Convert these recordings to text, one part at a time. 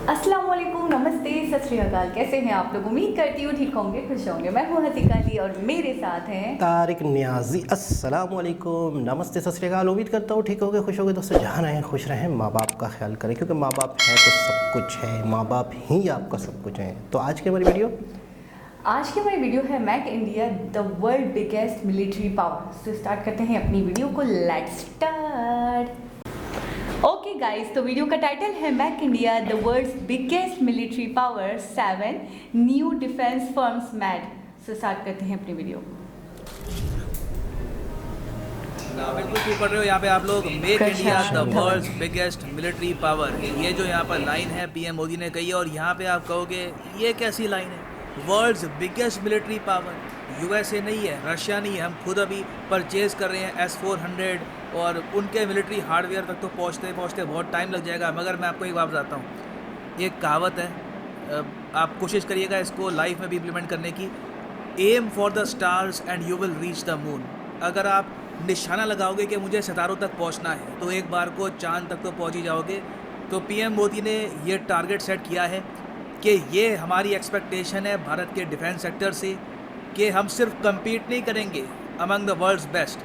अस्सलाम वालेकुम, नमस्ते, सत श्री अकाल। कैसे हैं आप लोग? उम्मीद करती हूँ ठीक होंगे, खुश होंगे। मैं हूँ हतीका अली और मेरे साथ हैं तारिक नियाजी। अस्सलाम वालेकुम, नमस्ते, सत श्री अकाल। उम्मीद करता हूँ ठीक होगे, खुश होगे। दोस्तों जहाँ रहें खुश रहें, माँ बाप का ख्याल करें, क्योंकि माँ बाप है तो सब कुछ है, माँ बाप ही आपका सब कुछ है। तो आज की हमारी वीडियो है make India the world biggest military power. तो स्टार्ट करते हैं अपनी वीडियो को। Let's start. ओके गाइस, तो वीडियो का टाइटल है make India the world's biggest military power, 7 new defence firms made. So start करते हैं अपनी वीडियो। बिल्कुल ठीक पढ़ रहे हो। यहाँ पे आप लोग make India the world's biggest military power, ये जो यहाँ पर लाइन है पीएम मोदी ने कही है। और यहाँ पे आप कहोगे ये कैसी लाइन है? World's biggest military power USA नहीं है, रशिया नहीं है। हम खुद अभी परचेज कर रहे हैं S-400 और उनके मिलिट्री हार्डवेयर तक तो पहुँचते पहुँचते बहुत टाइम लग जाएगा। मगर मैं आपको एक बात बताता हूँ, एक कहावत है, आप कोशिश करिएगा इसको लाइफ में भी इम्प्लीमेंट करने की। Aim for the stars and you will reach the moon. अगर आप निशाना लगाओगे कि मुझे सितारों तक पहुंचना है तो एक बार को चांद तक तो पहुंच ही जाओगे। तो पीएम मोदी ने ये टारगेट सेट किया है कि ये हमारी एक्सपेक्टेशन है भारत के डिफेंस सेक्टर से कि हम सिर्फ कम्पीट नहीं करेंगे among the world's best,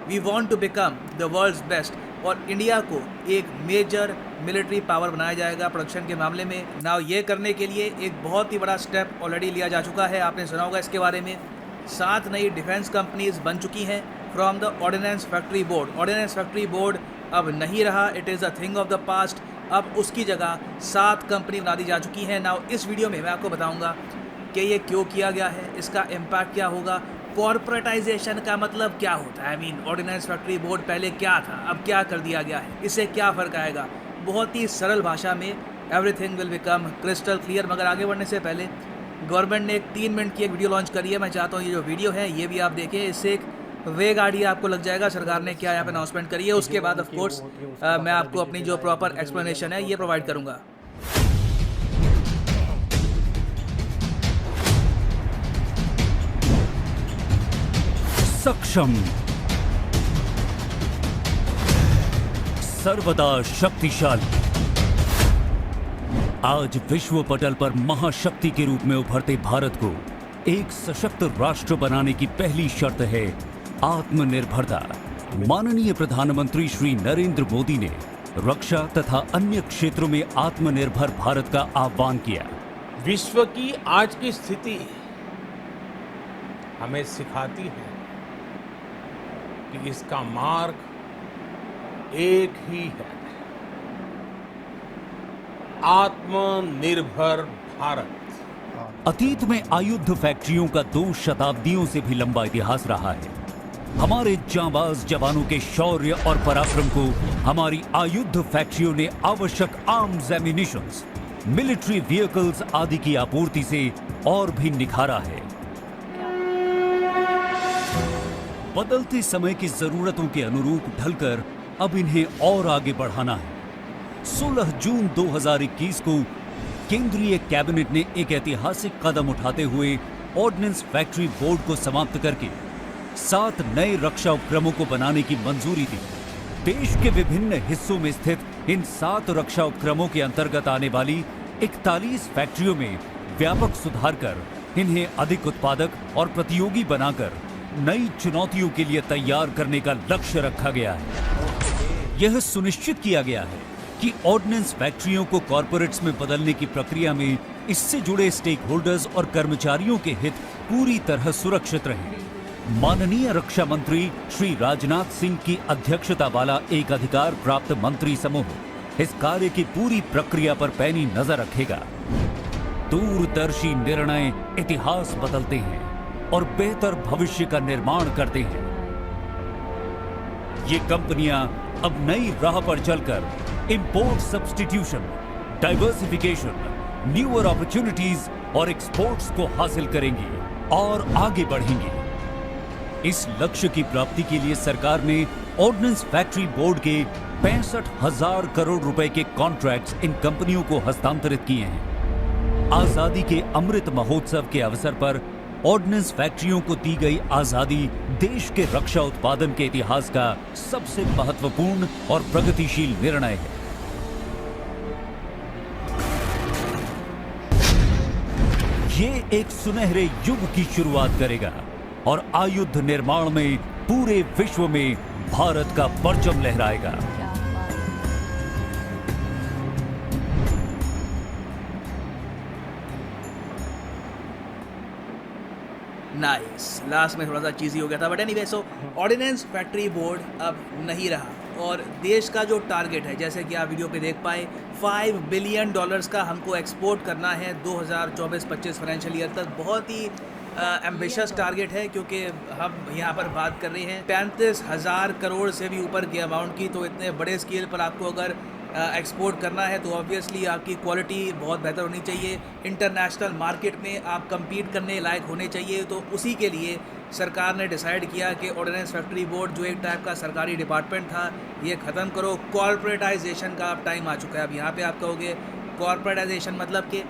we want to become the world's best. और इंडिया को एक मेजर मिलिट्री पावर बनाया जाएगा प्रोडक्शन के मामले में। नाउ ये करने के लिए एक बहुत ही बड़ा स्टेप ऑलरेडी लिया जा चुका है, आपने सुना होगा इसके बारे में। 7 नई डिफेंस कंपनीज बन चुकी हैं from the ordnance factory board. Ordnance factory board अब नहीं रहा, it is a thing of the past. अब उसकी जगह 7 कंपनी बना दी जा चुकी हैं। नाउ इस वीडियो में मैं आपको बताऊंगा कि ये क्यों किया गया है, इसका इम्पैक्ट क्या होगा, कॉर्पोरेटाइजेशन का मतलब क्या होता है। I mean ordnance factory board पहले क्या था, अब क्या कर दिया गया है, इससे क्या फ़र्क आएगा। बहुत ही सरल भाषा में everything will become crystal clear. मगर आगे बढ़ने से पहले गवर्नमेंट ने एक 3 मिनट की एक वीडियो लॉन्च करी है। मैं चाहता हूँ ये जो वीडियो है ये भी आप देखें, इससे एक वेग आइडिया आपको लग जाएगा सरकार ने क्या यहाँ पे अनाउंसमेंट करी है। उसके बाद ऑफ कोर्स मैं आपको अपनी जो प्रॉपर एक्सप्लेनेशन है ये प्रोवाइड करूँगा। सक्षम, सर्वदा शक्तिशाली, आज विश्व पटल पर महाशक्ति के रूप में उभरते भारत को एक सशक्त राष्ट्र बनाने की पहली शर्त है आत्मनिर्भरता। माननीय प्रधानमंत्री श्री नरेंद्र मोदी ने रक्षा तथा अन्य क्षेत्रों में आत्मनिर्भर भारत का आह्वान किया। विश्व की आज की स्थिति हमें सिखाती है कि इसका मार्ग एक ही है, आत्मनिर्भर भारत। अतीत में आयुध फैक्ट्रियों का 2 शताब्दियों से भी लंबा इतिहास रहा है। हमारे जांबाज जवानों के शौर्य और पराक्रम को हमारी आयुध फैक्ट्रियों ने आवश्यक आर्म्स, एम्युनिशंस, मिलिट्री व्हीकल्स आदि की आपूर्ति से और भी निखारा है। बदलते समय की जरूरतों के अनुरूप ढलकर अब इन्हें और आगे बढ़ाना है। 16 जून 2021 को केंद्रीय कैबिनेट ने एक ऐतिहासिक कदम उठाते हुए ऑर्डिनेंस फैक्ट्री बोर्ड को समाप्त करके 7 नए रक्षा उपक्रमों को बनाने की मंजूरी दी। देश के विभिन्न हिस्सों में स्थित इन 7 रक्षा उपक्रमों के अंतर्गत आने वाली 41 फैक्ट्रियों में व्यापक सुधार कर इन्हें अधिक उत्पादक और प्रतियोगी बनाकर नई चुनौतियों के लिए तैयार करने का लक्ष्य रखा गया है। यह सुनिश्चित किया गया है कि ऑर्डिनेंस फैक्ट्रियों को कॉरपोरेट्स में बदलने की प्रक्रिया में इससे जुड़े स्टेक होल्डर्स और कर्मचारियों के हित पूरी तरह सुरक्षित रहें। माननीय रक्षा मंत्री श्री राजनाथ सिंह की अध्यक्षता वाला एक अधिकार प्राप्त मंत्री समूह इस कार्य की पूरी प्रक्रिया पर पैनी नजर रखेगा। दूरदर्शी निर्णय इतिहास बदलते हैं और बेहतर भविष्य का निर्माण करते हैं। ये कंपनियां अब नई राह पर चलकर import substitution, diversification, newer opportunities और एक्सपोर्ट्स को हासिल करेंगी और आगे बढ़ेंगी। इस लक्ष्य की प्राप्ति के लिए सरकार ने ऑर्डिनेंस फैक्ट्री बोर्ड के 65,000 करोड़ रुपए के कॉन्ट्रैक्ट्स इन कंपनियों को हस्तांतरित किए हैं। आजादी के अमृत महोत्सव के अवसर पर ऑर्डिनेंस फैक्ट्रियों को दी गई आजादी देश के रक्षा उत्पादन के इतिहास का सबसे महत्वपूर्ण और प्रगतिशील निर्णय है। ये एक सुनहरे युग की शुरुआत करेगा और आयुध निर्माण में पूरे विश्व में भारत का परचम लहराएगा। क्या बात है। नाइस, लास्ट में थोड़ा सा चीज़ी हो गया था, but anyway so ordnance factory board अब नहीं रहा और देश का जो टारगेट है, जैसे कि आप वीडियो पे देख पाए, $5 बिलियन का हमको एक्सपोर्ट करना है 2024-25 फाइनेंशियल ईयर तक। बहुत ही एम्बिशियस टारगेट है, क्योंकि हम यहाँ पर बात कर रहे हैं 35,000 करोड़ से भी ऊपर के अमाउंट की। तो इतने बड़े स्केल पर आपको अगर एक्सपोर्ट करना है तो ऑब्वियसली आपकी क्वालिटी बहुत बेहतर होनी चाहिए, इंटरनेशनल मार्केट में आप compete करने लायक होने चाहिए। तो उसी के लिए सरकार ने डिसाइड किया कि ऑर्डिनेंस फैक्ट्री बोर्ड जो एक टाइप का सरकारी डिपार्टमेंट था, ये ख़त्म करो। कॉर्पोरेटाइजेशन का अब टाइम आ चुका है। अब यहाँ पे आप कहोगे कॉर्पोरेटाइजेशन मतलब कि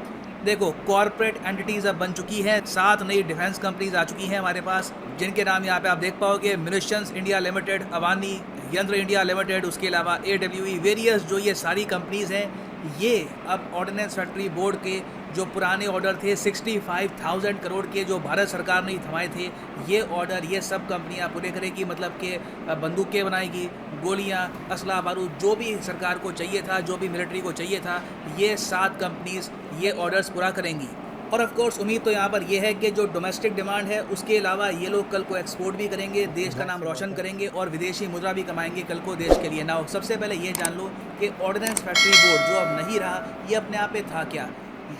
देखो, कॉर्पोरेट एंटिटीज़ अब बन चुकी हैं, 7 नई डिफेंस कंपनीज आ चुकी हैं हमारे पास, जिनके नाम यहाँ पे आप देख पाओगे, म्यूनिशंस इंडिया लिमिटेड, अवानी यंत्र इंडिया लिमिटेड, उसके अलावा AWE, वेरियस, जो ये सारी कंपनीज़ हैं, ये अब ऑर्डिनेंस फैक्ट्री बोर्ड के जो पुराने ऑर्डर थे 65,000 करोड़ के, जो भारत सरकार ने थमाए थे, ये ऑर्डर ये सब कंपनियां पूरे करेगी। मतलब कि बंदूकें बनाएगी, गोलियां, असला बारूद, जो भी सरकार को चाहिए था, जो भी मिलिट्री को चाहिए था, ये 7 कंपनीज ये ऑर्डर्स पूरा करेंगी। और ऑफ कोर्स उम्मीद तो यहाँ पर यह है कि जो डोमेस्टिक डिमांड है उसके अलावा ये लोग कल को एक्सपोर्ट भी करेंगे, देश का नाम रोशन करेंगे और विदेशी मुद्रा भी कमाएंगे कल को देश के लिए। ना सबसे पहले ये जान लो कि ऑर्डिनेंस फैक्ट्री बोर्ड जो अब नहीं रहा, ये अपने आप में था क्या?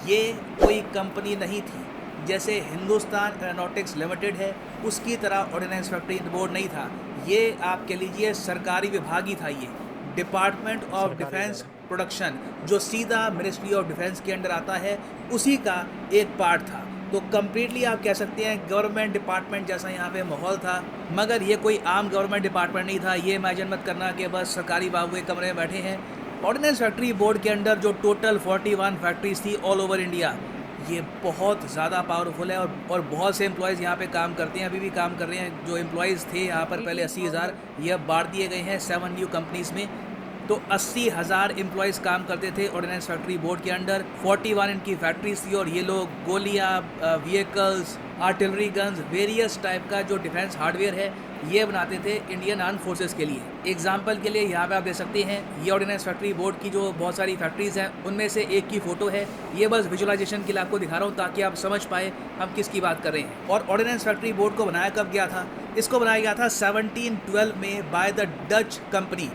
ये कोई कंपनी नहीं थी। जैसे हिंदुस्तान एरोनॉटिक्स लिमिटेड है, उसकी तरह ऑर्डिनेंस फैक्ट्री बोर्ड नहीं था। ये आप कह लीजिए सरकारी विभाग ही था। ये डिपार्टमेंट ऑफ डिफेंस प्रोडक्शन, जो सीधा मिनिस्ट्री ऑफ डिफेंस के अंडर आता है, उसी का एक पार्ट था। तो कम्प्लीटली आप कह सकते हैं गवर्नमेंट डिपार्टमेंट जैसा यहाँ पे माहौल था, मगर ये कोई आम गवर्नमेंट डिपार्टमेंट नहीं था। ये इमेजिन मत करना कि बस सरकारी बाबू के कमरे में बैठे हैं। ऑर्डिनेंस फैक्ट्री बोर्ड के अंडर जो टोटल 41 फैक्ट्रीज थी ऑल ओवर इंडिया, ये बहुत ज़्यादा पावरफुल है और बहुत से एम्प्लॉयज़ यहाँ पे काम करते हैं, अभी भी काम कर रहे हैं। जो एम्प्लॉयज़ थे यहाँ पर पहले 80,000, ये अब बांट दिए गए हैं 7 न्यू कंपनीज़ में। तो 80,000 एम्प्लॉयज़ काम करते थे ऑर्डिनेंस फैक्ट्री बोर्ड के अंडर। 41 इनकी फैक्ट्रीज थी और ये लोग गोलियाँ, vehicles, artillery guns, various type का जो डिफेंस हार्डवेयर है, ये बनाते थे इंडियन आर्म फोर्सेस के लिए। एग्जाम्पल के लिए यहाँ पे आप देख सकते हैं, ये ऑर्डिनेंस फैक्ट्री बोर्ड की जो बहुत सारी फैक्ट्रीज़ हैं, उनमें से एक की फ़ोटो है। ये बस विजुअलाइजेशन के लिए आपको दिखा रहा हूँ ताकि आप समझ पाए हम किसकी बात कर रहे हैं। और ऑर्डिनेंस फैक्ट्री बोर्ड को बनाया कब गया था? इसको बनाया गया था 1712 में by the Dutch company.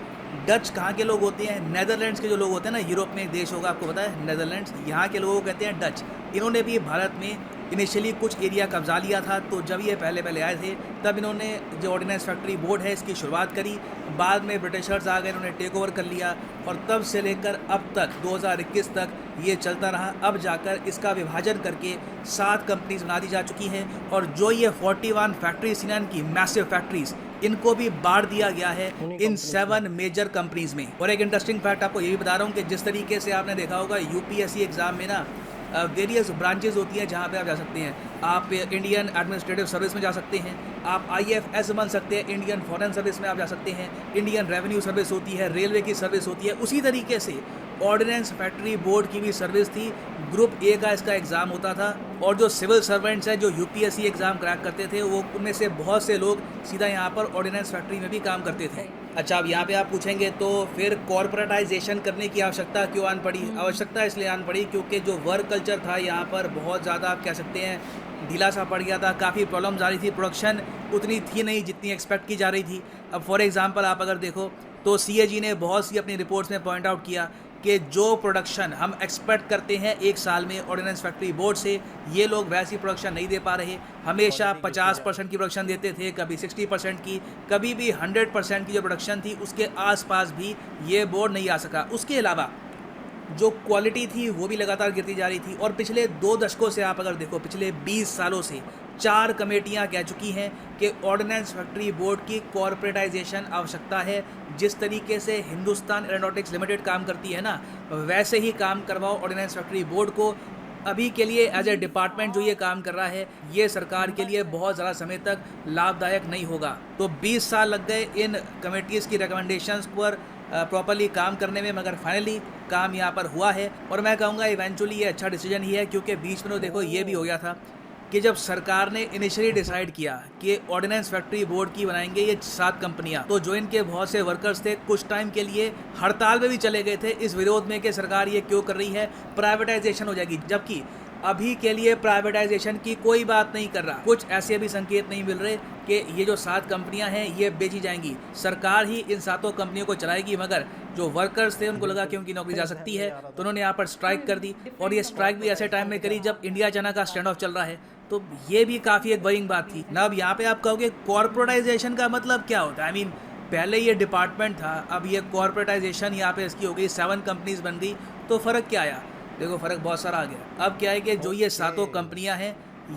Dutch कहाँ के लोग होते हैं? नेदरलैंड्स के जो लोग होते हैं ना, यूरोप में एक देश होगा आपको पता है, नेदरलैंड्स, यहाँ के लोगों को कहते हैं डच। इन्होंने भी भारत में इनिशियली कुछ एरिया कब्जा लिया था। तो जब ये पहले आए थे तब इन्होंने जो ऑर्डिनेंस फैक्ट्री बोर्ड है इसकी शुरुआत करी। बाद में ब्रिटिशर्स आ गए, इन्होंने टेक ओवर कर लिया और तब से लेकर अब तक 2021 तक ये चलता रहा। अब जाकर इसका विभाजन करके 7 कंपनीज बना दी जा चुकी हैं और जो ये 41 फैक्ट्रीज हैं इनकी मैसिव फैक्ट्रीज, इनको भी बांट दिया गया है इन 7 मेजर कंपनीज में। और एक इंटरेस्टिंग फैक्ट आपको ये भी बता रहा हूँ कि जिस तरीके से आपने देखा होगा यूपीएससी एग्जाम में ना वेरियस ब्रांचेज होती हैं जहाँ पे आप जा सकते हैं। आप इंडियन एडमिनिस्ट्रेटिव सर्विस में जा सकते हैं, आप IFS बन सकते हैं, इंडियन फॉरेन सर्विस में आप जा सकते हैं, इंडियन रेवेन्यू सर्विस होती है, रेलवे की सर्विस होती है। उसी तरीके से ऑर्डिनेंस फैक्ट्री बोर्ड की भी सर्विस थी। ग्रुप A का इसका एग्ज़ाम होता था और जो सिविल सर्वेंट्स हैं जो यूपीएससी एग्ज़ाम क्रैक करते थे, वो उनमें से बहुत से लोग सीधा यहाँ पर ऑर्डिनेंस फैक्ट्री में भी काम करते थे। अच्छा, अब यहाँ पे आप पूछेंगे तो फिर कॉर्पोरेटाइजेशन करने की आवश्यकता क्यों आन पड़ी? आवश्यकता इसलिए आन पड़ी क्योंकि जो वर्क कल्चर था यहाँ पर बहुत ज़्यादा आप कह सकते हैं ढीला सा पड़ गया था। काफ़ी प्रॉब्लम्स आ रही थी, प्रोडक्शन उतनी थी नहीं जितनी एक्सपेक्ट की जा रही थी। अब फॉर एग्जांपल आप अगर देखो तो CAG ने बहुत सी अपनी रिपोर्ट्स में पॉइंट आउट किया कि जो प्रोडक्शन हम एक्सपेक्ट करते हैं एक साल में ऑर्डिनेंस फैक्ट्री बोर्ड से, ये लोग वैसी प्रोडक्शन नहीं दे पा रहे। हमेशा 50% की प्रोडक्शन देते थे, कभी 60% की, कभी भी 100% की जो प्रोडक्शन थी उसके आसपास भी ये बोर्ड नहीं आ सका। उसके अलावा जो क्वालिटी थी वो भी लगातार गिरती जा रही थी। और पिछले 2 दशकों से आप अगर देखो, पिछले 20 सालों से 4 कमेटियां कह चुकी हैं कि ऑर्डिनेंस फैक्ट्री बोर्ड की कॉर्पोरेटाइजेशन आवश्यकता है। जिस तरीके से हिंदुस्तान एरोनॉटिक्स लिमिटेड काम करती है ना, वैसे ही काम करवाओ ऑर्डिनेंस फैक्ट्री बोर्ड को। अभी के लिए एज ए डिपार्टमेंट जो ये काम कर रहा है, ये सरकार के लिए बहुत ज़्यादा समय तक लाभदायक नहीं होगा। तो 20 साल लग गए इन कमेटीज़ की रिकमेंडेशंस पर प्रॉपरली काम करने में, मगर फाइनली काम यहाँ पर हुआ है। और मैं कहूँगा इवेंचुअली ये अच्छा डिसीजन ही है, क्योंकि बीच में तो देखो ये भी हो गया था कि जब सरकार ने इनिशियली डिसाइड किया कि ऑर्डिनेंस फैक्ट्री बोर्ड की बनाएंगे ये 7 कंपनियां, तो जो इनके बहुत से वर्कर्स थे कुछ टाइम के लिए हड़ताल में भी चले गए थे इस विरोध में कि सरकार ये क्यों कर रही है, प्राइवेटाइजेशन हो जाएगी। जबकि अभी के लिए प्राइवेटाइजेशन की कोई बात नहीं कर रहा, कुछ ऐसे भी संकेत नहीं मिल रहे कि ये जो 7 कंपनियां हैं ये बेची जाएंगी, सरकार ही इन 7 कंपनियों को चलाएगी। मगर जो वर्कर्स थे उनको लगा कि उनकी नौकरी जा सकती है, तो उन्होंने यहाँ पर स्ट्राइक कर दी। और ये स्ट्राइक भी ऐसे टाइम में करी जब इंडिया चाइना का स्टैंड ऑफ चल रहा है, तो ये भी काफ़ी एक वरिंग बात थी ना। अब यहाँ पे आप कहोगे कॉर्पोरेटाइजेशन का मतलब क्या होता है? आई मीन पहले ये डिपार्टमेंट था, अब ये कॉर्पोरेटाइजेशन यहाँ पे इसकी हो गई, 7 कंपनीज बन गई, तो फ़र्क क्या आया? देखो फ़र्क बहुत सारा आ गया। अब क्या है कि जो ये 7 कंपनियां हैं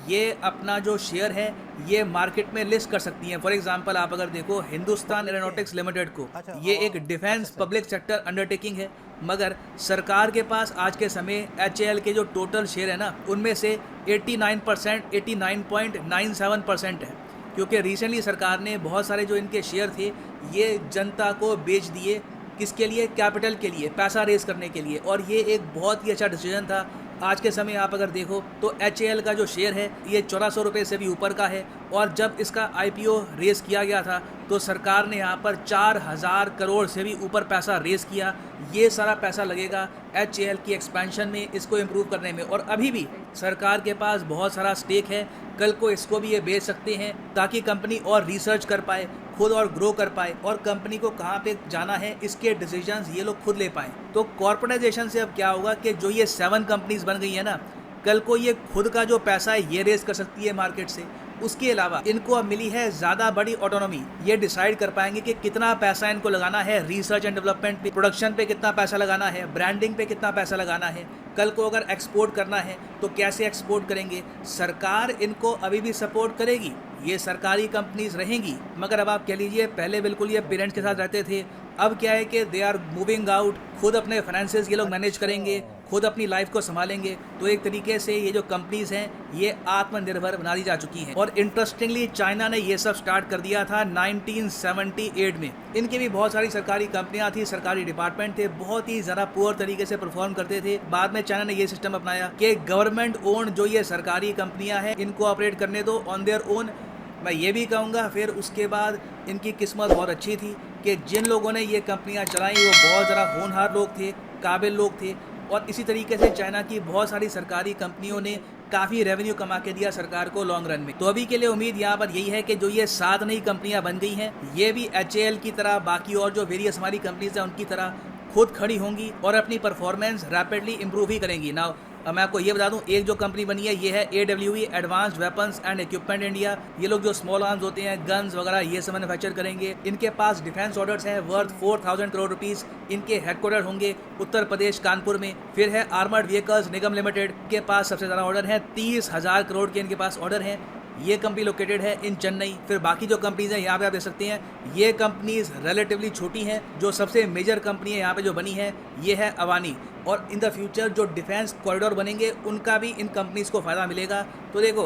ये अपना जो शेयर है ये मार्केट में लिस्ट कर सकती हैं। फॉर एग्जांपल आप अगर देखो हिंदुस्तान एरोनॉटिक्स लिमिटेड को, ये एक डिफेंस पब्लिक सेक्टर अंडरटेकिंग है, मगर सरकार के पास आज के समय HAL के जो टोटल शेयर है ना उनमें से 89%, 89.97% है, क्योंकि रिसेंटली सरकार ने बहुत सारे जो इनके शेयर थे ये जनता को बेच दिए। किसके लिए? कैपिटल के लिए, पैसा रेस करने के लिए। और ये एक बहुत ही अच्छा डिसीजन था। आज के समय आप अगर देखो तो HAL का जो शेयर है ये 1400 रुपये से भी ऊपर का है, और जब इसका IPO रेस किया गया था तो सरकार ने यहाँ पर 4000 करोड़ से भी ऊपर पैसा रेस किया। ये सारा पैसा लगेगा HAL की एक्सपेंशन में, इसको इम्प्रूव करने में। और अभी भी सरकार के पास बहुत सारा स्टेक है, कल को इसको भी ये बेच सकते हैं ताकि कंपनी और रिसर्च कर पाए, खुद और ग्रो कर पाए, और कंपनी को कहाँ पे जाना है इसके डिसीजंस ये लोग खुद ले पाएँ। तो कॉर्पोरेटाइजेशन से अब क्या होगा कि जो ये 7 कंपनीज बन गई है ना, कल को ये खुद का जो पैसा है ये रेस कर सकती है मार्केट से। उसके अलावा इनको अब मिली है ज़्यादा बड़ी ऑटोनॉमी, ये डिसाइड कर पाएंगे कि कितना पैसा इनको लगाना है रिसर्च एंड डेवलपमेंट पे, प्रोडक्शन पे कितना पैसा लगाना है, ब्रांडिंग पे कितना पैसा लगाना है, कल को अगर एक्सपोर्ट करना है तो कैसे एक्सपोर्ट करेंगे। सरकार इनको अभी भी सपोर्ट करेगी, ये सरकारी कंपनीज रहेंगी। मगर अब आप कह लीजिए पहले बिल्कुल ये पेरेंट्स के साथ रहते थे, अब क्या है कि दे आर मूविंग आउट, खुद अपने फाइनेंसेस ये लोग मैनेज करेंगे, खुद अपनी लाइफ को संभालेंगे। तो एक तरीके से ये जो कंपनीज हैं ये आत्मनिर्भर बना दी जा चुकी हैं। और इंटरेस्टिंगली चाइना ने ये सब स्टार्ट कर दिया था 1978 में। इनकी भी बहुत सारी सरकारी कंपनियां थी, सरकारी डिपार्टमेंट थे, बहुत ही ज़्यादा पुअर तरीके से परफॉर्म करते थे। बाद में चाइना ने ये सिस्टम अपनाया कि गवर्नमेंट ओन जो ये सरकारी कंपनियाँ हैं इनको ऑपरेट करने दो ऑन देयर ओन। मैं ये भी कहूँगा फिर उसके बाद इनकी किस्मत बहुत अच्छी थी कि जिन लोगों ने ये कंपनियां चलाई वो बहुत ज़्यादा होनहार लोग थे, काबिल लोग थे। और इसी तरीके से चाइना की बहुत सारी सरकारी कंपनियों ने काफ़ी रेवेन्यू कमा के दिया सरकार को लॉन्ग रन में। तो अभी के लिए उम्मीद यहाँ पर यही है कि जो ये 7 नई कंपनियाँ बन गई हैं ये भी HAL की तरह, बाकी और जो वेरियस हमारी कंपनीज हैं उनकी तरह खुद खड़ी होंगी और अपनी परफॉर्मेंस रैपिडली इंप्रूव ही करेंगी। नाउ मैं आपको ये बता दूं, एक जो कंपनी बनी है ये है AWE advanced weapons and equipment India. ये लोग जो स्मॉल आर्म्स होते हैं, गन्स वगैरह, ये सब मैन्युफैक्चर करेंगे। इनके पास डिफेंस ऑर्डर्स हैं वर्थ 4000 करोड़ रुपीस। इनके हेडक्वार्टर होंगे उत्तर प्रदेश कानपुर में। फिर है आर्मर्ड व्हीकल्स निगम लिमिटेड के पास सबसे ज़्यादा ऑर्डर हैं, 30,000 करोड़ के इनके पास ऑर्डर हैं। ये कंपनी लोकेटेड है इन चेन्नई। फिर बाकी जो कंपनीज हैं यहाँ पे आप देख सकते हैं, ये कंपनीज रिलेटिवली छोटी हैं। जो सबसे मेजर कंपनी है यहाँ पे जो बनी है ये है अवानी। और इन द फ्यूचर जो डिफेंस कॉरिडोर बनेंगे उनका भी इन कंपनीज को फ़ायदा मिलेगा। तो देखो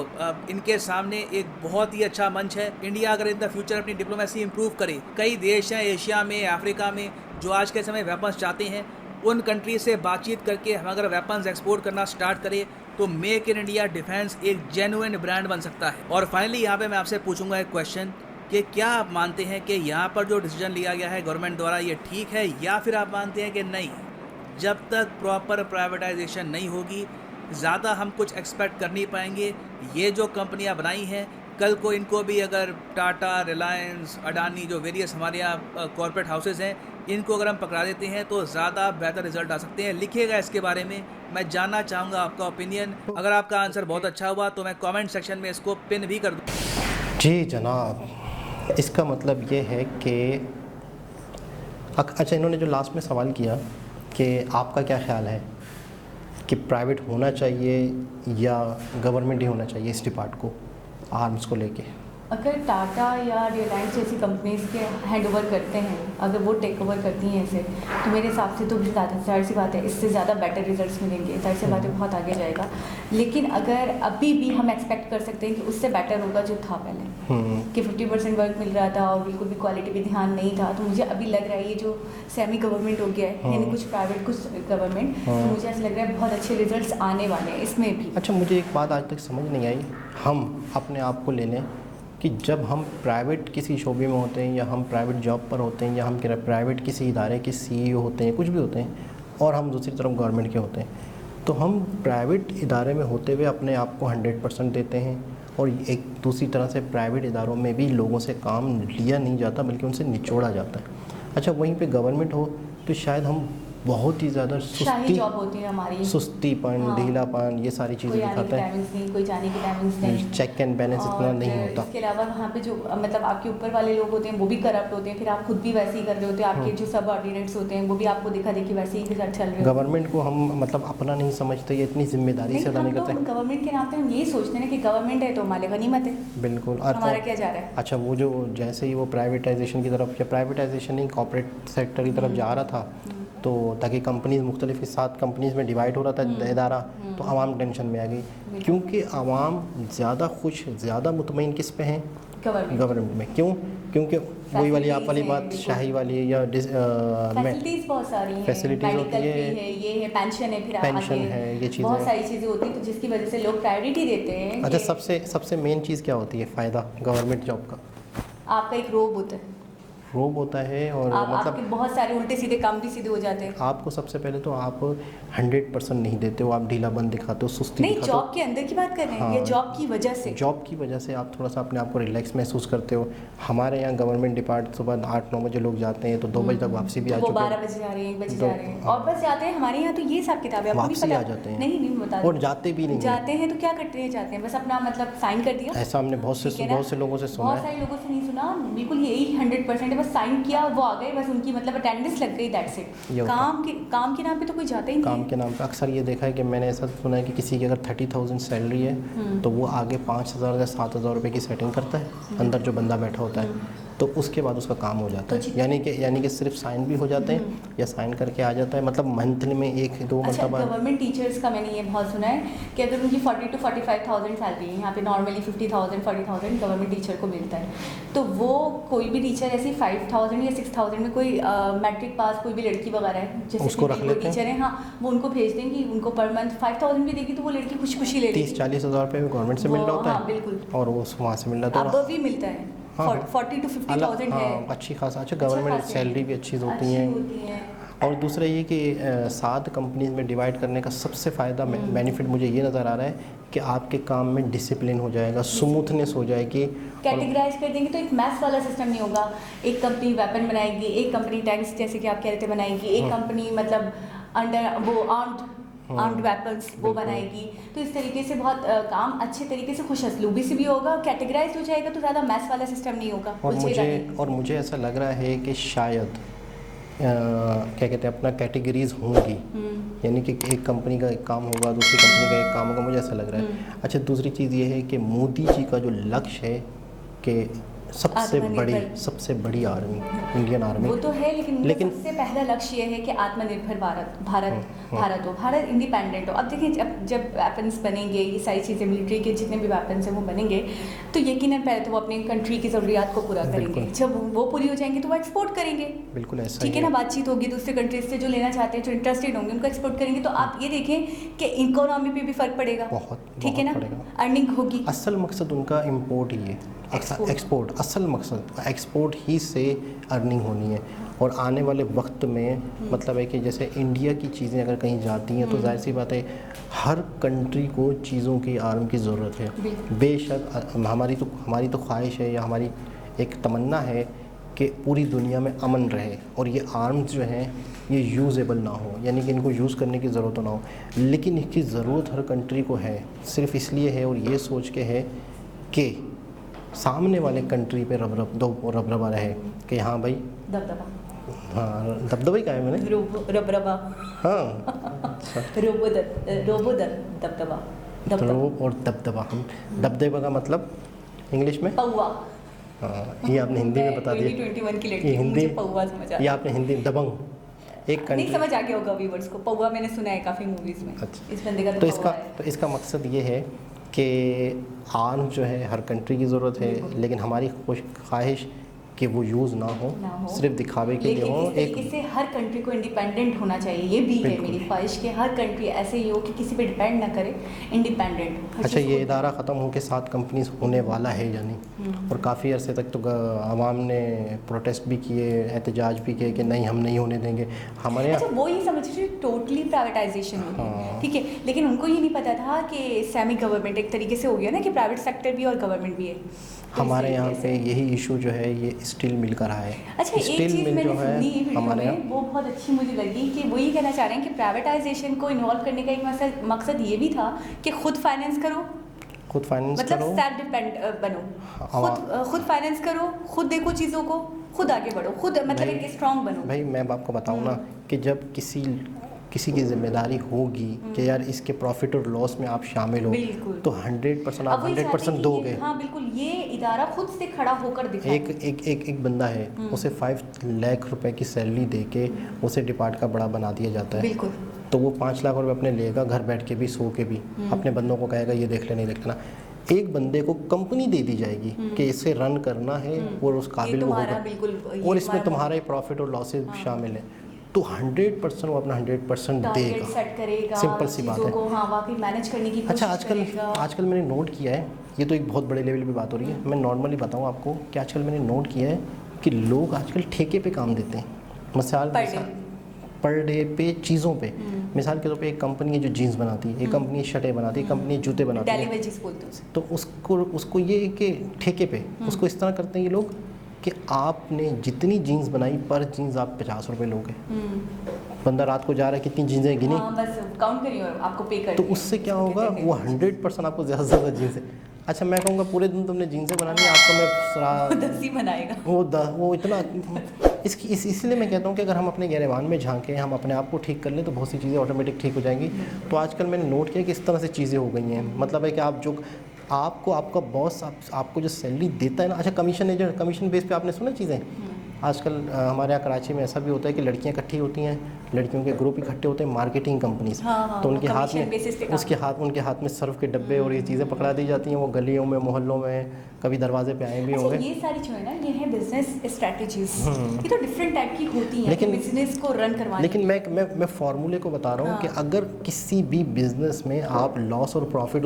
इनके सामने एक बहुत ही अच्छा मंच है। इंडिया अगर इन द फ्यूचर अपनी डिप्लोमेसी इंप्रूव करे, कई देश हैं एशिया में, अफ्रीका में, जो आज के समय वेपन्स चाहते हैं, उन कंट्री से बातचीत करके हम अगर वेपन्स एक्सपोर्ट करना स्टार्ट करें तो मेक इन इंडिया डिफेंस एक जेन्युइन ब्रांड बन सकता है। और फाइनली यहाँ पे मैं आपसे पूछूंगा एक क्वेश्चन कि क्या आप मानते हैं कि यहाँ पर जो डिसीजन लिया गया है गवर्नमेंट द्वारा ये ठीक है, या फिर आप मानते हैं कि नहीं, जब तक प्रॉपर प्राइवेटाइजेशन नहीं होगी ज़्यादा हम कुछ एक्सपेक्ट कर नहीं पाएंगे। ये जो कंपनियाँ बनाई हैं कल को इनको भी अगर टाटा, रिलायंस, अडानी, जो वेरियस हमारे यहाँ कॉर्पोरेट हाउसेज हैं, इनको अगर हम पकड़ा देते हैं तो ज़्यादा बेहतर रिजल्ट आ सकते हैं। लिखिएगा इसके बारे में, मैं जानना चाहूँगा आपका ओपिनियन। अगर आपका आंसर बहुत अच्छा हुआ तो मैं कमेंट सेक्शन में इसको पिन भी कर दूँ। जी जनाब, इसका मतलब ये है कि अच्छा, इन्होंने जो लास्ट में सवाल किया कि आपका क्या ख्याल है कि प्राइवेट होना चाहिए या गवर्नमेंट ही होना चाहिए इस डिपार्ट को, आर्म्स को लेके। अगर टाटा या रिलायंस जैसी कंपनीज के हैंड ओवर करते हैं, अगर वो टेक ओवर करती हैं इसे, तो मेरे हिसाब से तो ज़्यादा जाहिर सी बात है इससे ज़्यादा बेटर रिजल्ट्स मिलेंगे, जाहिर सी बात है बहुत आगे जाएगा। लेकिन अगर अभी भी हम एक्सपेक्ट कर सकते हैं कि उससे बेटर होगा जो था पहले, कि 50% वर्क मिल रहा था और बिल्कुल भी क्वालिटी पे ध्यान नहीं था, तो मुझे अभी लग रहा है ये जो सेमी गवर्नमेंट हो गया है, यानी कुछ प्राइवेट कुछ गवर्नमेंट, तो मुझे ऐसा लग रहा है बहुत अच्छे रिजल्ट्स आने वाले हैं इसमें भी। अच्छा, मुझे एक बात आज तक समझ नहीं आई, हम अपने आप को ले लें कि जब हम प्राइवेट किसी शोबे में होते हैं या हम प्राइवेट जॉब पर होते हैं या हम प्राइवेट किसी इदारे के CEO होते हैं, कुछ भी होते हैं, और हम दूसरी तरफ गवर्नमेंट के होते हैं, तो हम प्राइवेट इदारे में होते हुए अपने आप को 100% देते हैं, और एक दूसरी तरह से प्राइवेट इदारों में भी लोगों से काम लिया नहीं जाता बल्कि उनसे निचोड़ा जाता है। अच्छा, वहीं पे गवर्नमेंट हो तो शायद हम बहुत ही ज़्यादा शाही जॉब होती है हमारी, सुस्तीपन, ढीलापन, ये सारी चीज़ें दिखाते हैं, कोई जाने की टाइमिंग्स नहीं, चेक एंड बैलेंस इतना नहीं होता। इसके अलावा वहाँ पे जो मतलब आपके ऊपर वाले लोग होते हैं वो भी करप्ट होते हैं, फिर आप खुद भी वैसे ही कर रहे होते हैं, आपके जो सब ऑर्डिनेट्स होते हैं वो भी आपको दिखा देखी वैसे ही चल रहे हैं। गवर्नमेंट को हम मतलब अपना नहीं समझते या इतनी जिम्मेदारी से अदा नहीं करते। गवर्नमेंट के नाम पे हम यही सोचते हैं कि गवर्नमेंट है तो हमारे गनीमत है, बिल्कुल। हमारा क्या जा रहा है। अच्छा, वो जो जैसे ही वो प्राइवेटाइजेशन की तरफ, या प्राइवेटाइजेशन नहीं, कॉर्पोरेट सेक्टर की तरफ जा रहा था, तो ताकि कंपनीज मुख्तलिफ 7 कंपनीज में डिवाइड हो रहा था इदारा, तो आवाम टेंशन में आ गई, क्योंकि आवाम ज़्यादा खुश, ज़्यादा मुतमईन किस पे हैं? गवर्नमेंट में। क्यों? क्योंकि वही वाली आप वाली बात शाही वाली, या फैसिलिटीज़ बहुत सारी हैं, फैसिलिटीज़ होती है, ये है, पेंशन है, फिर पेंशन है, ये चीज़ें बहुत सारी चीज़ें होती हैं, तो जिसकी वजह से लोग प्रायोरिटी देते हैं। अच्छा, सबसे मेन चीज़ क्या होती है फ़ायदा गवर्नमेंट जॉब का? आपका एक रोब होता है, रोब होता है, और मतलब आपके बहुत सारे उल्टे सीधे काम भी सीधे हो जाते हैं। आपको सबसे पहले तो आप 100% नहीं देते हो, आप ढीलापन दिखाते हो, सुस्ती नहीं, दिखाते हो। जॉब के अंदर की बात कर रहे हैं, हाँ, ये जॉब की वजह से, जॉब की वजह से आप थोड़ा सा अपने आप को रिलैक्स महसूस करते हो। हमारे यहाँ गवर्नमेंट डिपार्ट सुबह 8-9 बजे लोग जाते हैं, तो 2 बजे तक वापसी भी आ चुके हैं, 12 बजे जा रहे हैं, 1 बजे जा रहे हैं, और बस जाते हैं। हमारे यहाँ तो ये हिसाब किताब है, वापसी आ जाते हैं, नहीं बता, और जाते भी नहीं जाते हैं तो क्या करते हैं, जाते हैं बस अपना मतलब साइन कर दिया। ऐसा हमने बहुत से लोगों से सुना बहुत है, सारे लोगों से नहीं सुना, बिल्कुल यही 100% है, बस साइन किया वो आ गए, बस उनकी मतलब अटेंडेंस लग गई, दैट्स इट। काम के नाम पे तो कोई जाता ही नहीं। काम के नाम पे अक्सर ये देखा है कि मैंने ऐसा सुना है कि किसी की अगर 30,000 सैलरी है, तो वो आगे 5,000 या 7,000 रुपये की सेटिंग करता है अंदर जो बंदा बैठा होता है, तो उसके बाद उसका काम हो जाता है। यानी कि सिर्फ साइन भी हो जाते हैं, या साइन करके आ जाता है, मतलब मंथली में 1-2 मरतबा। गवर्नमेंट टीचर्स का मैंने ये बहुत सुना है कि अगर उनकी 40 to 45,000 सैलरी है, यहाँ पे नॉर्मली 50,000 40,000 गवर्नमेंट टीचर को मिलता है, तो वो कोई भी टीचर ऐसी 5,000 या 6,000 में, कोई मैट्रिक पास कोई भी लड़की वगैरह है जैसे उसको रख लेते हैं, टीचर है, हाँ, वो उनको भेज देंगे, उनको पर मंथ 5,000 भी देगी, तो वो लड़की खुशी ले लेगी। 30-40 हज़ार रुपये गवर्नमेंट से मिल रहा होता है, बिल्कुल, और वो वहाँ से मिल रहा अब भी मिलता है, 40 to 50,000 है, अच्छी खासा। अच्छा, गवर्नमेंट सैलरी भी अच्छी होती हैं। और दूसरा ये कि 7 कंपनीज में डिवाइड करने का सबसे फ़ायदा बेनिफिट मुझे ये नज़र आ रहा है कि आपके काम में डिसिप्लिन हो जाएगा, स्मूथनेस हो जाएगी। कैटेगराइज कर देंगे तो एक मैथ्स वाला सिस्टम नहीं होगा, एक कंपनी वेपन बनाएगी, एक कंपनी टैंक्स जैसे कि आप कह रहे थे बनाएगी, एक कंपनी मतलब अंडर वो आर्म्ड वेपन्स वो बनाएगी, तो इस तरीके से बहुत काम अच्छे तरीके से खुश असलूबी से भी होगा, कैटेगराइज हो जाएगा, तो ज़्यादा मैथ्स वाला सिस्टम नहीं होगा। और मुझे ऐसा लग रहा है कि शायद क्या कहते हैं अपना कैटेगरीज होंगी, यानी कि एक कंपनी का एक काम होगा, दूसरी कंपनी का एक काम होगा, मुझे ऐसा लग रहा है। अच्छा, दूसरी चीज़ ये है कि मोदी जी का जो लक्ष्य है कि सबसे बड़ी आर्मी, इंडियन आर्मी, वो तो है, लेकिन सबसे पहला लक्ष्य ये है कि आत्मनिर्भर भारत हो, भारत इंडिपेंडेंट हो। अब देखिए, जब वेपन्स बनेंगे, ये सारी चीज़ें मिलिट्री के जितने भी वेपन्स हैं वो बनेंगे, तो यकीनन पहले तो वो अपनी कंट्री की ज़रूरियात को पूरा करेंगे, जब वो पूरी हो जाएंगी तो वो एक्सपोर्ट करेंगे। बिल्कुल ऐसा, ठीक है ना, बातचीत होगी दूसरे कंट्रीज से जो लेना चाहते हैं, जो इंटरेस्टेड होंगे, उनको एक्सपोर्ट करेंगे, तो आप ये देखें कि इकोनॉमी पे भी फ़र्क पड़ेगा, ठीक है ना, अर्निंग होगी। असल मकसद उनका इम्पोर्ट ही है, एक्सपोर्ट, असल मकसद एक्सपोर्ट ही से अर्निंग होनी है। और आने वाले वक्त में मतलब है कि जैसे इंडिया की चीज़ें अगर कहीं जाती हैं, तो जाहिर सी बात है हर कंट्री को चीज़ों की आर्म की ज़रूरत है। बेशक हमारी तो ख्वाहिश है, या हमारी एक तमन्ना है कि पूरी दुनिया में अमन रहे, और ये आर्म्स जो हैं ये यूज़ेबल ना हो, यानी कि इनको यूज़ करने की ज़रूरत ना हो, लेकिन इसकी ज़रूरत हर कंट्री को है, सिर्फ इसलिए है और ये सोच के है कि सामने वाले कंट्री पे रबरबा रहे कि हाँ भाई, हाँ, दबदबा ही कहा है मैंने, रबरबा, हाँ, रोब और दबदबा। हम दबदबा का मतलब इंग्लिश में? पौवा। हाँ, ये आपने हिंदी में बता दिया। 2021 की ये लड़की हूँ, हिंदी, मुझे पौवा समझ आता ये आपने हिंदी दबंग एक नहीं कंट्री। समझ आ गया होगा व्यूअर्स को। पौवा मैंने सुना है काफ़ी मूवीज़ में। अच्छा। इस बंदे का तो तो इसका पौवा है। तो इसका मकसद ये है कि आर्म जो है हर कंट्री की ज़रूरत है, लेकिन हमारी ख्वाहिश कि वो यूज़ ना हो, सिर्फ दिखावे के लिए लेकिन हो। इस तरीके से हर कंट्री को इंडिपेंडेंट होना चाहिए, ये भी है मेरी ख्वाहिश कि हर कंट्री ऐसे ही हो कि किसी पे डिपेंड ना करे, इंडिपेंडेंट। अच्छा, ये इदारा ख़त्म होकर 7 कंपनीज होने वाला है यानी, और काफ़ी अरसे तक तो आवाम ने प्रोटेस्ट भी किए, एहतजाज भी किए कि नहीं हम नहीं होने देंगे हमारे अच्छा, यहाँ। वो ये समझ रही टोटली प्राइवेटाइजेशन हो गई, हाँ। ठीक है, लेकिन उनको ये नहीं पता था कि सेमी गवर्नमेंट एक तरीके से हो गया ना, कि प्राइवेट सेक्टर भी और गवर्नमेंट भी है। तो इस हमारे यहाँ तरीके पे से। यही इशू जो है ये स्टील मिल का रहा है। अच्छा, एक स्टील चीज़ मिल मैंने जो है सुनी वीडियो हमारे यहाँ, में, वो बहुत अच्छी मुझे लगी कि वो ये कहना चाह रहे हैं कि प्राइवेटाइजेशन को इन्वॉल्व करने का एक मकसद ये भी था कि खुद फाइनेंस करो, खुद फाइनेंस मतलब करो, सेल्फ डिपेंड बनो, खुद फाइनेंस करो, खुद देखो चीज़ों को, खुद आगे बढ़ो, खुद मतलब एक स्ट्रांग बनो। भाई मैं आपको बताऊँ ना कि जब किसी की जिम्मेदारी होगी कि यार इसके प्रॉफिट और लॉस में आप शामिल हो, बिल्कुल। तो 100% अब आप वही चाहते हैं 100% कि दोगे। हाँ बिल्कुल, ये इदारा खुद से खड़ा होकर दिखाए। एक बंदा है, उसे 5 लाख रुपए की सैलरी दे के उसे डिपार्ट का बड़ा बना दिया जाता है। बिल्कुल। तो वो 5 लाख रुपए अपने लेगा, घर बैठ के भी, सो के भी, अपने बंदों को कहेगा ये देख ले नहीं देख लेना। एक बंदे को कंपनी दे दी जाएगी कि इसे रन करना है और उस काबिल वो होगा, और इसमें तुम्हारा ही प्रॉफिट और लॉसेज शामिल है, तो 100% वो अपना 100% टारगेट देगा। सेट करेगा, सिंपल सी बात है। को हाँ वाकई मैनेज करने की अच्छा, कोशिश करेगा। आजकल मैंने नोट किया है, ये तो एक बहुत बड़े लेवल पे बात हो रही है, मैं नॉर्मली बताऊँ आपको कि आजकल मैंने नोट किया है कि लोग आजकल ठेके पे काम देते हैं। पर डे पे चीज़ों पे, मिसाल के तौर पे एक कंपनी है जो जीन्स बनाती है, एक कंपनी शर्टें बनाती है, एक कंपनी जूते बनाती डेली है, वेजेस बोलते हैं उसे। तो उसको ये है कि ठेके पे उसको इस तरह करते हैं ये लोग कि आपने जितनी जीन्स बनाई पर जीन्स आप 50 रुपये लोगे। बंदा रात को जा रहा है, कितनी जीन्सें गिनी, हाँ बस काउंट करिए और आपको पे कर तो उससे क्या होगा, वो 100% आपको ज़्यादा से ज़्यादा जीन्सें। अच्छा, मैं कहूँगा पूरे दिन तुमने जीन्सें बनानी है, आपको मैं 10 ही बनाएगा। वो इतना इसलिए मैं कहता हूँ कि अगर हम अपने गिरबान में झांकें, हम अपने आप को ठीक कर लें, तो बहुत सी चीज़ें ऑटोमेटिक ठीक हो जाएंगी। तो आजकल मैंने नोट किया कि इस तरह से चीज़ें हो गई हैं, मतलब है कि आप जो आपका बॉस आपको जो सैलरी देता है ना, अच्छा कमीशन एजेंट, कमीशन बेस पे आपने सुना चीज़ें आजकल हमारे यहाँ कराची में ऐसा भी होता है कि लड़कियाँ इकट्ठी होती हैं, लड़कियों के ग्रुप इकट्ठे होते हैं मार्केटिंग कंपनी से, हाँ, तो उनके हाथ commission basis पे में काम उनके हाथ में सर्फ के डब्बे और ये चीज़ें पकड़ा दी जाती हैं, वो गलियों में, मोहल्लों में, कभी दरवाजे पे आए भी अच्छा, होंगे। ये सारी जो है ना, ये है बिजनेस स्ट्रेटजीज, ये तो डिफरेंट टाइप की होती हैं लेकिन बिजनेस को रन करवाने। लेकिन मैं फार्मूले को बता रहा हूँ कि अगर किसी भी बिजनेस में आप लॉस और प्रॉफिट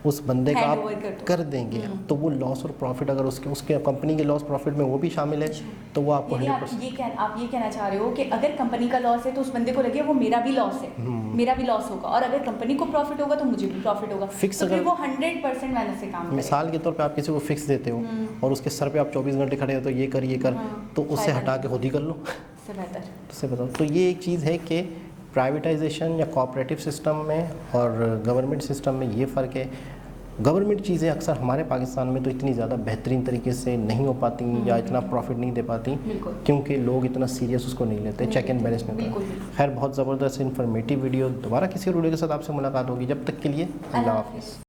उस बंदे का आप कर देंगे, तो वो लॉस और प्रॉफिट अगर उसके कंपनी के लॉस प्रॉफिट में वो भी शामिल है, तो वो आपको 100%। आप ये कहना चाह रहे हो कि अगर कंपनी का लॉस है तो उस बंदे को लगे वो मेरा भी लॉस है, मेरा भी लॉस होगा, और अगर कंपनी को प्रॉफिट होगा तो मुझे भी प्रॉफिट होगा, फिक्स तो फिर अगर वो 100% मेहनत से काम करेगा। मिसाल के तौर पे आप किसी को फिक्स देते हो और उसके सर पे आप 24 घंटे खड़े हो, तो ये कर, तो उससे हटा के खुद ही कर लो, इससे बेहतर। उससे बताओ। तो ये एक चीज़ है कि प्राइवेटाइजेशन या कोऑपरेटिव सिस्टम में और गवर्नमेंट सिस्टम में ये फ़र्क है। गवर्नमेंट चीज़ें अक्सर हमारे पाकिस्तान में तो इतनी ज़्यादा बेहतरीन तरीके से नहीं हो पाती या इतना प्रॉफिट नहीं दे पाती, क्योंकि लोग इतना सीरियस उसको नहीं लेते, चेक एंड बैलेंस नहीं होता। खैर, बहुत ज़बरदस्त इन्फॉर्मेटिव वीडियो, दोबारा किसी और वीडियो के साथ आपसे मुलाकात होगी, जब तक के लिए अल्लाह हाफ़िज़।